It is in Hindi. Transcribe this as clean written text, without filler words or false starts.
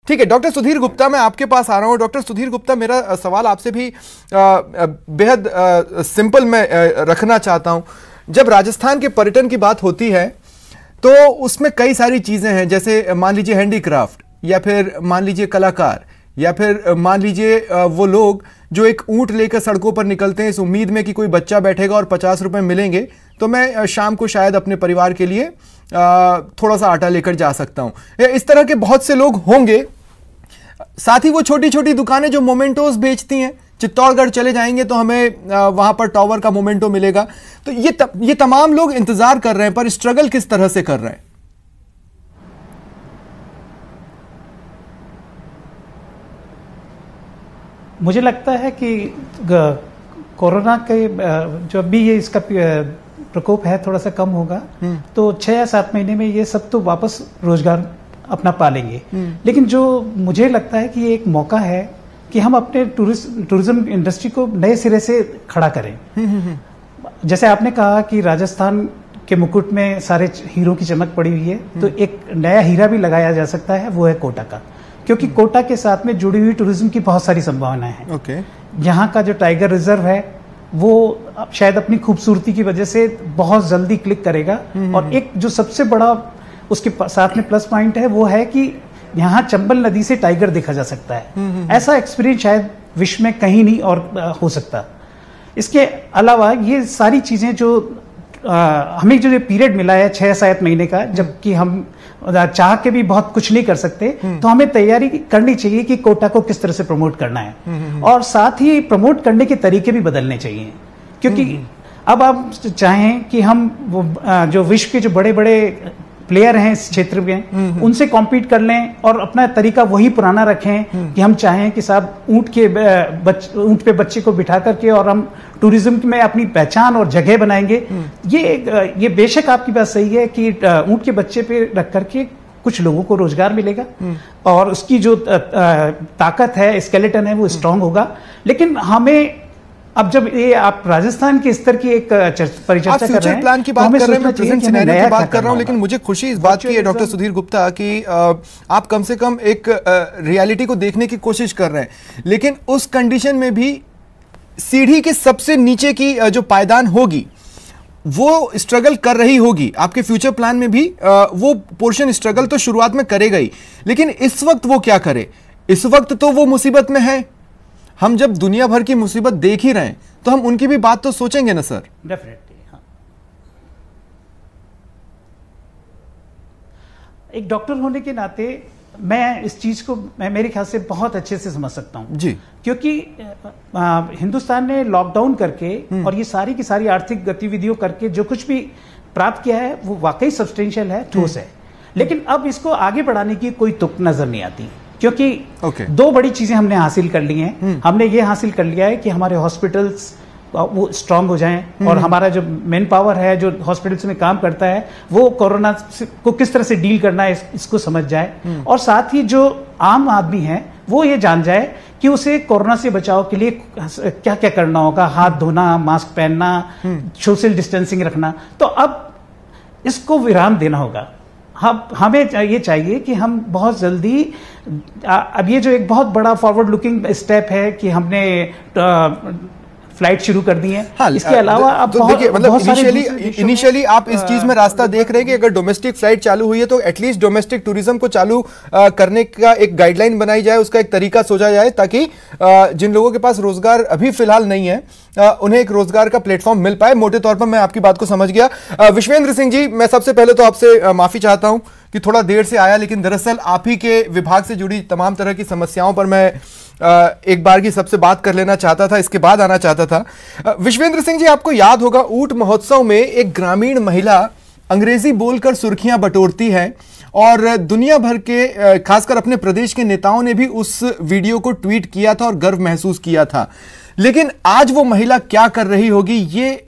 ठीक है डॉक्टर सुधीर गुप्ता, मैं आपके पास आ रहा हूं। डॉक्टर सुधीर गुप्ता, मेरा सवाल आपसे भी बेहद सिंपल मैं रखना चाहता हूं। जब राजस्थान के पर्यटन की बात होती है तो उसमें कई सारी चीजें हैं, जैसे मान लीजिए हैंडीक्राफ्ट, या फिर मान लीजिए कलाकार, या फिर मान लीजिए वो लोग जो एक ऊंट लेकर सड़कों पर निकलते हैं इस उम्मीद में कि कोई बच्चा बैठेगा और 50 रुपए मिलेंगे तो मैं शाम को शायद अपने परिवार के लिए थोड़ा सा आटा लेकर जा सकता हूं। इस तरह के बहुत से लोग होंगे। साथ ही वो छोटी छोटी दुकानें जो मोमेंटोज बेचती हैं, चित्तौड़गढ़ चले जाएंगे तो हमें वहां पर टॉवर का मोमेंटो मिलेगा। तो ये तमाम लोग इंतजार कर रहे हैं, पर स्ट्रगल किस तरह से कर रहे हैं? मुझे लगता है कि कोरोना के जब भी ये इसका प्रकोप है थोड़ा सा कम होगा तो 6 या 7 महीने में ये सब तो वापस रोजगार अपना पालेंगे। लेकिन जो मुझे लगता है कि ये एक मौका है कि हम अपने टूरिज्म इंडस्ट्री को नए सिरे से खड़ा करें। जैसे आपने कहा कि राजस्थान के मुकुट में सारे हीरों की चमक पड़ी हुई है, तो एक नया हीरा भी लगाया जा सकता है, वो है कोटा का। क्योंकि कोटा के साथ में जुड़ी हुई टूरिज्म की बहुत सारी संभावनाएं हैं। यहाँ का जो टाइगर रिजर्व है वो शायद अपनी खूबसूरती की वजह से बहुत जल्दी क्लिक करेगा। और एक जो सबसे बड़ा उसके साथ में प्लस पॉइंट है वो है कि यहाँ चंबल नदी से टाइगर देखा जा सकता है। ऐसा एक्सपीरियंस शायद विश्व में कहीं नहीं और हो सकता। इसके अलावा ये सारी चीजें जो हमें जो पीरियड मिला है 6-7 महीने का, जबकि हम चाह के भी बहुत कुछ नहीं कर सकते, तो हमें तैयारी करनी चाहिए कि कोटा को किस तरह से प्रमोट करना है। और साथ ही प्रमोट करने के तरीके भी बदलने चाहिए। क्योंकि अब आप चाहें कि हम जो विश्व के जो बड़े बड़े प्लेयर हैं इस क्षेत्र में उनसे कॉम्पीट कर लें और अपना तरीका वही पुराना रखें कि हम चाहें कि साहब ऊंट पे बच्चे को बिठा करके और हम टूरिज्म में अपनी पहचान और जगह बनाएंगे। ये बेशक आपकी बात सही है कि ऊंट के बच्चे पे रख करके कुछ लोगों को रोजगार मिलेगा और उसकी जो ताकत है, स्केलेटन है, वो स्ट्रांग होगा। लेकिन हमें अब जब ये आप राजस्थान के स्तर की एक परिचर्चा कर रहे हैं, प्लान की बात कर रहे हैं, मैं प्रेजेंट सिनेरियो की बात कर रहा हूं, लेकिन मुझे खुशी इस बात की है डॉक्टर सुधीर गुप्ता कि आप कम से कम एक रियलिटी को देखने की कोशिश कर रहे हैं। लेकिन उस कंडीशन में भी सीढ़ी के सबसे नीचे की जो पायदान होगी वो स्ट्रगल कर रही होगी। आपके फ्यूचर प्लान में भी वो पोर्शन स्ट्रगल तो शुरुआत में करेगा ही, लेकिन इस वक्त वो क्या करे? इस वक्त तो वो मुसीबत में है। हम जब दुनिया भर की मुसीबत देख ही रहे हैं तो हम उनकी भी बात तो सोचेंगे ना सर। डेफिनेटली हाँ। एक डॉक्टर होने के नाते मैं इस चीज को मेरे ख्याल से बहुत अच्छे से समझ सकता हूं जी। क्योंकि हिंदुस्तान ने लॉकडाउन करके और ये सारी की सारी आर्थिक गतिविधियों करके जो कुछ भी प्राप्त किया है वो वाकई सब्सटेंशियल है, ठोस है। लेकिन अब इसको आगे बढ़ाने की कोई तुक नजर नहीं आती, क्योंकि दो बड़ी चीजें हमने हासिल कर ली हैं। हमने ये हासिल कर लिया है कि हमारे हॉस्पिटल्स वो स्ट्रांग हो जाएं और हमारा जो मैन पावर है जो हॉस्पिटल्स में काम करता है वो कोरोना को किस तरह से डील करना है इसको समझ जाए। और साथ ही जो आम आदमी है वो ये जान जाए कि उसे कोरोना से बचाव के लिए क्या क्या करना होगा, हाथ धोना, मास्क पहनना, सोशल डिस्टेंसिंग रखना। तो अब इसको विराम देना होगा। हमें ये चाहिए कि हम बहुत जल्दी अब ये जो एक बहुत बड़ा फॉरवर्ड लुकिंग स्टेप है कि हमने फ्लाइट शुरू कर दी है। हाँ, इसके अलावा अब तो देखिए मतलब इनिशियली आप इस चीज में रास्ता देख रहे हैं कि अगर डोमेस्टिक फ्लाइट चालू हुई है तो एटलीस्ट डोमेस्टिक टूरिज्म को चालू करने का एक गाइडलाइन बनाई जाए, उसका एक तरीका सोचा जाए ताकि जिन लोगों के पास रोजगार अभी फिलहाल नहीं है उन्हें एक रोजगार का प्लेटफॉर्म मिल पाए। मोटे तौर पर मैं आपकी बात को समझ गया। विश्वेंद्र सिंह जी, मैं सबसे पहले तो आपसे माफी चाहता हूं कि थोड़ा देर से आया, लेकिन दरअसल आप ही के विभाग से जुड़ी तमाम तरह की समस्याओं पर मैं एक बार की सबसे बात कर लेना चाहता था, इसके बाद आना चाहता था। विश्वेंद्र सिंह जी, आपको याद होगा ऊंट महोत्सव में एक ग्रामीण महिला अंग्रेजी बोलकर सुर्खियां बटोरती है और दुनिया भर के खासकर अपने प्रदेश के नेताओं ने भी उस वीडियो को ट्वीट किया था और गर्व महसूस किया था। लेकिन आज वो महिला क्या कर रही होगी ये